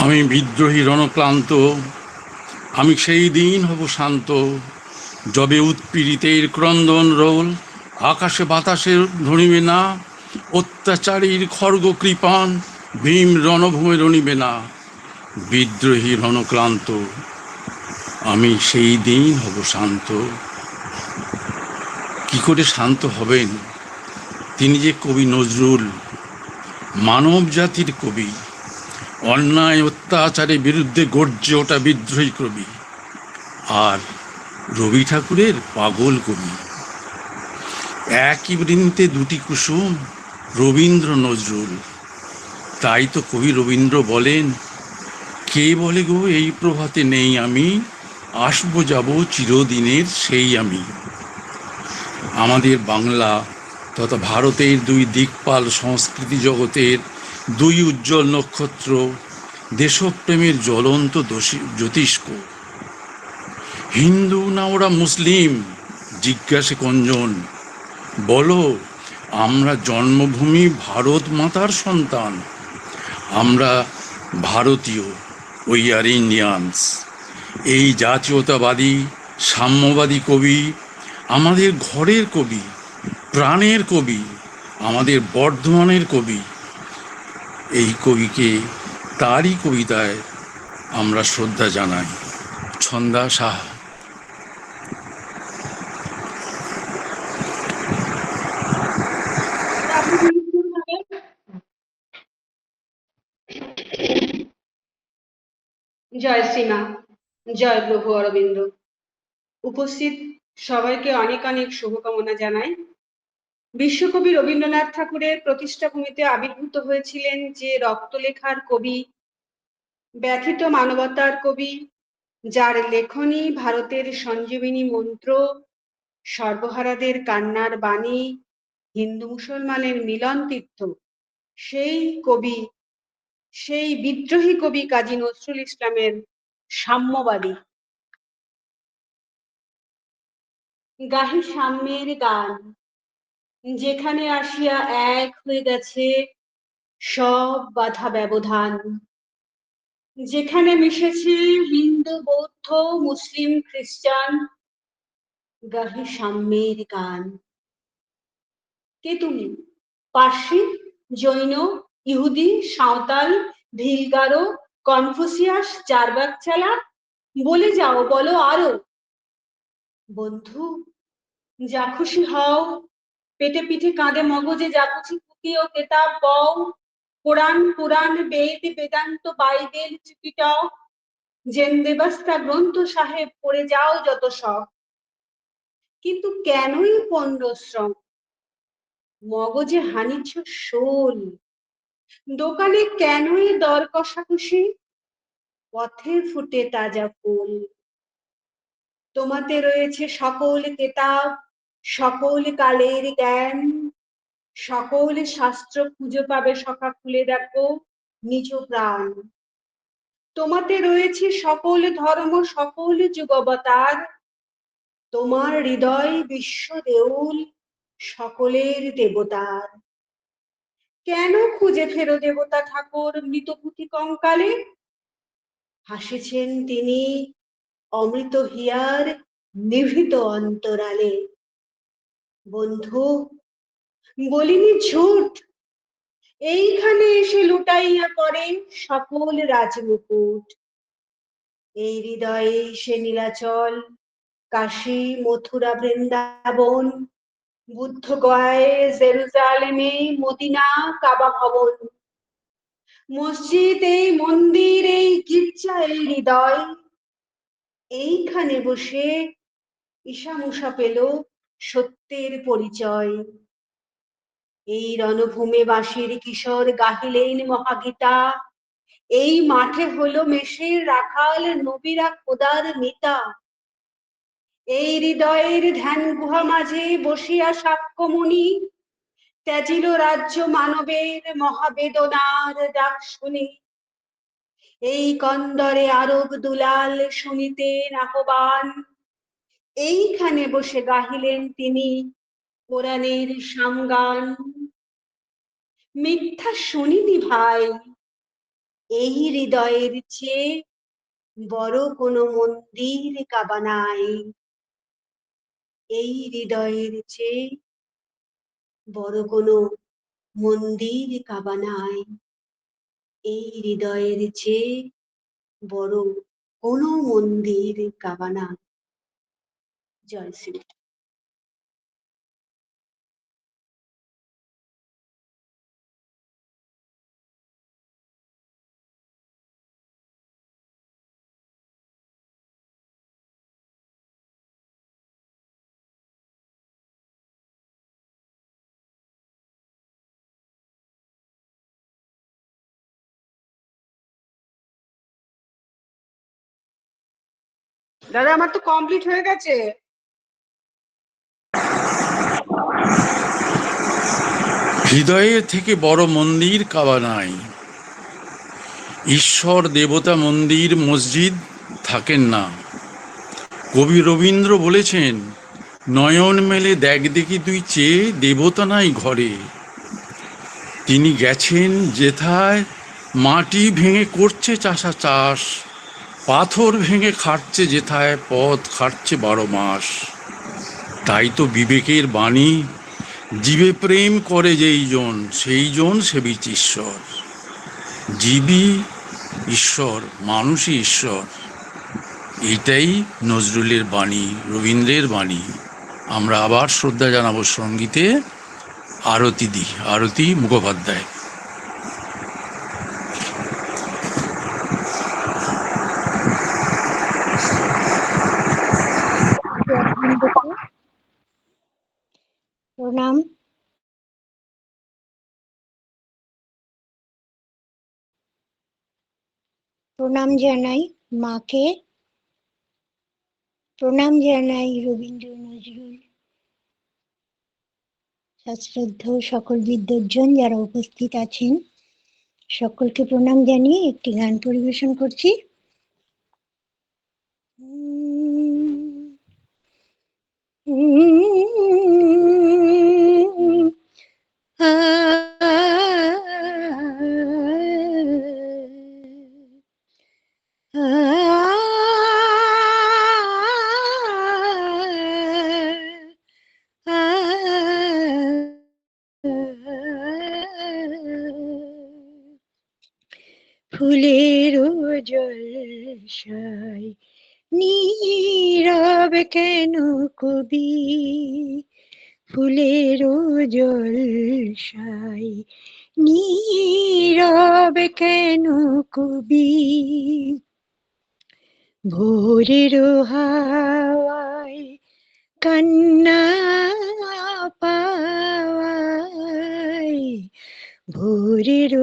আমি বিদ্রোহী রণক্লান্ত, আমি সেই দিন হব শান্ত, যবে উৎপীড়িতের ক্রন্দন রোল আকাশে বাতাসে ধরিবে না, অত্যাচারীর খর্গ কৃপাণ ভীম রণভূমে রণিবে না। বিদ্রোহী রণক্লান্ত, আমি সেই দিন হব শান্ত। কি করে শান্ত হবেন? তিনি যে কবি নজরুল, মানব জাতির কবি, অন্যায় অত্যাচারের বিরুদ্ধে গর্জে ওঠা বিদ্রোহী কবি। আর রবি ঠাকুরের পাগল কবি। একই বৃন্তে দুটি কুসুম, রবীন্দ্র নজরুল। তাই তো কবি রবীন্দ্র বলেন, কে বলে গো এই প্রভাতে নেই আমি, আসবো যাব চিরদিনের সেই আমি। আমাদের বাংলা তথা ভারতের দুই দিকপাল সংস্কৃতি জগতের দুই উজ্জ্বল নক্ষত্র, দেশপ্রেমের জ্বলন্ত জ্যোতিষ্ক। হিন্দু না ওরা মুসলিম, জিজ্ঞাসে কঞ্জন। বলো, আমরা জন্মভূমি ভারত মাতার সন্তান, আমরা ভারতীয়, উই আর ইন্ডিয়ানস। এই জাতীয়তাবাদী সাম্যবাদী কবি আমাদের ঘরের কবি, প্রাণের কবি, আমাদের বর্ধমানের কবি। এই কবিকে তারই কবিতায় আমরা শ্রদ্ধা জানাই। ছন্দা সাহা। জয় শ্রীমা, জয় প্রভু অরবিন্দ। উপস্থিত সবাইকে অনেক অনেক শুভকামনা জানাই। বিশ্বকবি রবীন্দ্রনাথ ঠাকুরের প্রতিষ্ঠা ভূমিতে আবির্ভূত হয়েছিলেন যে রক্তলেখার কবি, ব্যথিত মানবতার কবি, যার লেখনী ভারতের সঞ্জীবিনী মন্ত্র, সর্বহারাদের কান্নার বাণী, হিন্দু মুসলমানের মিলন তীর্থ, সেই কবি, সেই বিদ্রোহী কবি কাজী নজরুল ইসলামের সাম্যবাদী। গাহি সাম্যের গান, যেখানে আসিয়া এক হয়ে গেছে সব বাধা ব্যবধান, যেখানে মিশেছে হিন্দু বৌদ্ধ মুসলিম খ্রিস্টান। গাহি সাম্যের গান। কে তুমি? পার্সি, জৈন, ইহুদি, সাঁওতাল, ভিলগারো, কনফুসিয়াস, চারবাকচালা, বলে যাও, বলো আরো। বন্ধু, যা খুশি হও, পেটে পিঠে কাঁধে মগজে যা খুশি পুঁথি ও কেতাব বও, কোরআন পুরাণ বেদ বেদান্ত বাইবেল ত্রিপিটক জেন দেবাস্তা গ্রন্থ সাহেব পড়ে যাও যত সব। কিন্তু কেনই পণ্ডশ্রম? মগজে হানিছ শোল। দোকানে কেনই দর কষাকষি? পথে ফুটে তাজা ফুল। তোমাতে রয়েছে সকল কেতাব, সকল কালের জ্ঞান, সকল শাস্ত্র খুঁজে পাবে সখা, খুলে দেখো নিজ প্রাণ। তোমাতে রয়েছে সকল ধর্ম, সকল যুগবতার, তোমার হৃদয় বিশ্ব দেউল, সকলের দেবতার। কেন খুঁজে ফেরো দেবতা ঠাকুর মৃতপুঁথি কঙ্কালে? হাসিছেন তিনি অমৃত হিয়ার নিভৃত অন্তরালে। বন্ধু, বলিনি ঝুট, এইখানে এসে লুটাইয়া পড়ে সকল রাজমুকুট। এই হৃদয়ে সে নীলাচল, কাশী মথুরা বৃন্দাবন, বুদ্ধ গয়ায় জেরুজালেমে মদিনা কাবা ভবন। মসজিদ এই মন্দির এই গির্জা এই হৃদয়, এইখানে বসে ঈশামুষা পেল সত্যের পরিচয়। এই রণভূমে বাঁশির কিশোর গাহিলেন মহাগীতা, এই মাঠে হলো মেষের রাখাল নবীরা খোদার মিতা। এই হৃদয়ের ধ্যান গুহা মাঝে বসিয়া সাক্ষ্যমণি ত্যাজিল রাজ্য মানবের মহাবেদনার ডাক শুনি। এই কন্দরে আরব দুলাল শুনিতেন আহ্বান, এইখানে বসে গাহিলেন তিনি কোরআনের সামগান। মিথ্যা শুনিনি ভাই, এই হৃদয়ের চেয়ে বড় কোনো মন্দির কাবা নাই, এই হৃদয়ের চেয়ে বড় কোনো মন্দির কাবা নাই, এই হৃদয়ের চেয়ে বড় কোনো মন্দির কাবা নাই। জয় শ্রী। দাদা আমার তো কমপ্লিট হয়ে গেছে। হৃদয়ের থেকে বড় মন্দির কাবা নাই। ঈশ্বর দেবতা মন্দির মসজিদ থাকেন না। কবি রবীন্দ্র বলেছেন, নয়ন মেলে দেখ দেখি তুই চেয়ে, দেবতা নাই ঘরে। তিনি গেছেন যেথায় মাটি ভেঙে করছে চাষা চাষ, পাথর ভেঙে খাটছে যেথায় পথ খাটছে 12 মাস। তাই তো বিবেকের বাণী, জীবে প্রেম করে যেই জন সেই জন সেবিচ ঈশ্বর। জীবই ঈশ্বর, মানুষই ঈশ্বর। এইটাই নজরুলের বাণী, রবীন্দ্রের বাণী। আমরা আবার শ্রদ্ধা জানাবো সঙ্গীতে আরতি মুখোপাধ্যায়। প্রণাম। প্রণাম জানাই মাকে, প্রণাম জানাই রবীন্দ্র নজরুল সশ্রদ্ধেয় সকল বিদ্বজ্জন যারা উপস্থিত আছেন, সকলকে প্রণাম জানিয়ে একটি গান পরিবেশন করছি। ফুলের জলসায় নীরব কেন কবি, ফুলের জলসায় নীরব কেন কবি, ভোরের হাওয়ায় কান্না পাওয়ায়, ভোরের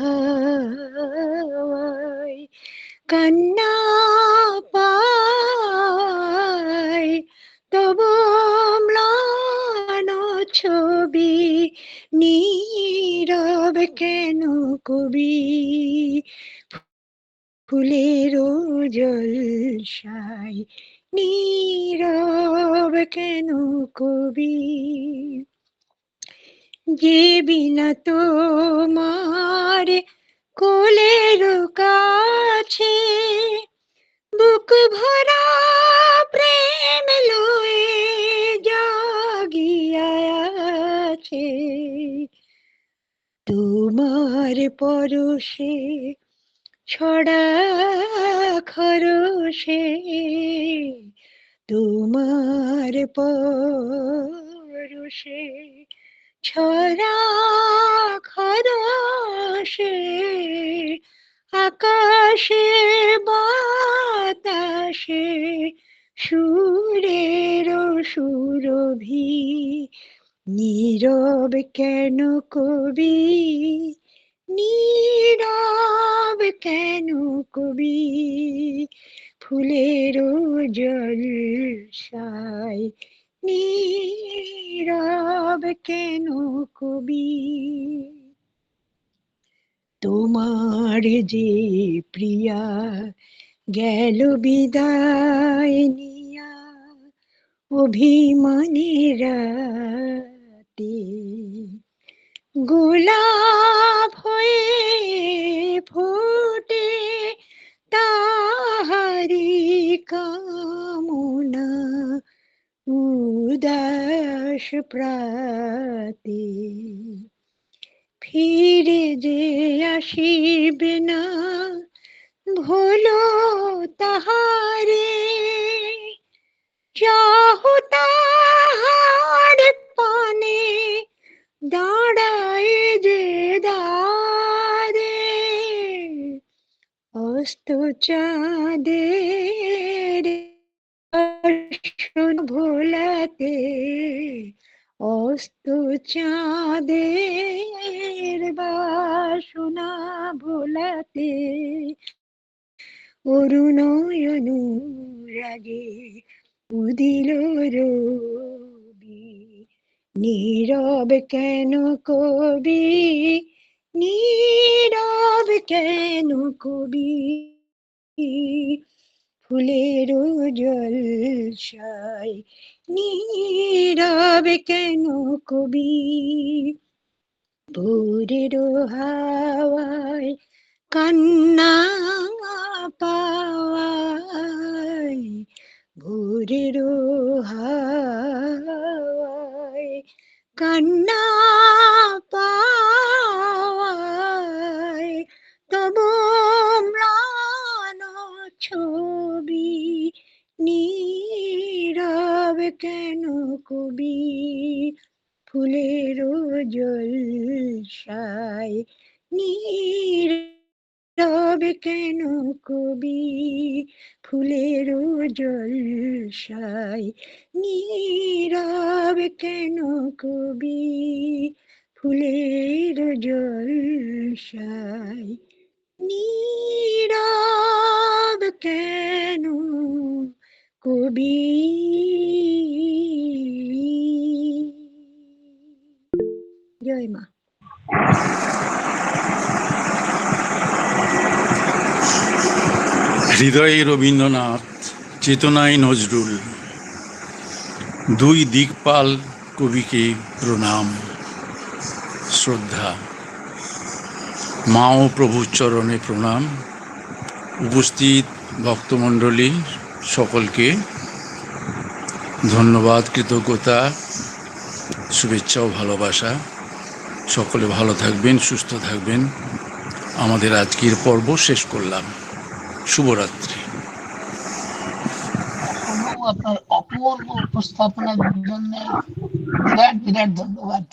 হাওয়ায় কান্না পায়, তব ম্লান ছবি নীরব কেন কবি, ফুলের জলসায় নীরব কেন কবি, যে বিনা তোমার কোলের কাছে বুক ভরা প্রেম লয়ে জাগিয়া আছে, তোমার পরশে ছড়া খরসে, তোমার পরশে ছড়া খরসে, আকাশে বাতাসে সুরের সুরভি, নীরব কেন কবি, নীরব কেন কবি, ফুলের জলসায় নীরব কেন কবি, তোমার যে প্রিয়া গেল বিদায় নিয়া অভিমানের রাতে, গোলাপ হয়ে ফুল আকাশ প্রাতে, ফিরে যে আসিবে না ভুলো তাহারে, চাহ তাহার পানে দাঁড়ায় যে দ্বারে, অস্ত চাঁদের ভোলাতে, অস্ত চাঁদের বাসনা ভোলাতে, অরুণ অনুরাগে উদিল রবি, নীরব কেন কবি, নীরব কেন কবি, ফুলের জলসায় নীরব কেন কবি, ভোরের হাওয়ায় কান্না পাওয়ায়, ভোরের হাওয়ায় কান্না পাওয়ায়, তব ম্লান ছবি, নীরব কেন কবি, ফুলের জলসায় নীরব কেন কবি, ফুলের জলসায় নীরব কেন কবি, ফুলের জলসায় নীরব কেন কবি। জয় মা। হৃদয়ে রবীন্দ্রনাথ, চেতনায় নজরুল, দুই দিকপাল কবিকে প্রণাম শ্রদ্ধা। মা ও প্রভুর চরণে প্রণাম। উপস্থিত ভক্তমণ্ডলী সকলকে ধন্যবাদ, কৃতজ্ঞতা, শুভেচ্ছা ও ভালোবাসা। সকলে ভালো থাকবেন, সুস্থ থাকবেন। আমাদের আজকের পর্ব শেষ করলাম। শুভরাত্রি। আপনার অপূর্ব উপস্থাপনার জন্য বিরাট বিরাট ধন্যবাদ।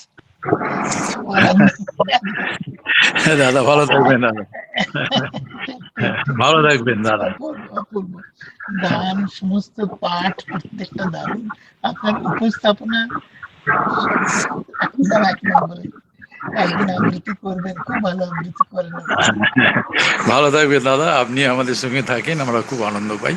দাদা ভালো থাকবেন, দাদা ভালো থাকবেন দাদা। অপূর্ব গান, সমস্ত পাঠ প্রত্যেকটা দারুণ। আপনার উপস্থাপনা একদম এক নম্বরে। একদিন আবৃত্তি করবেন, খুব ভালো আবৃত্তি করেন। ভালো থাকবেন দাদা, আপনি আমাদের সঙ্গে থাকেন, আমরা খুব আনন্দ পাই।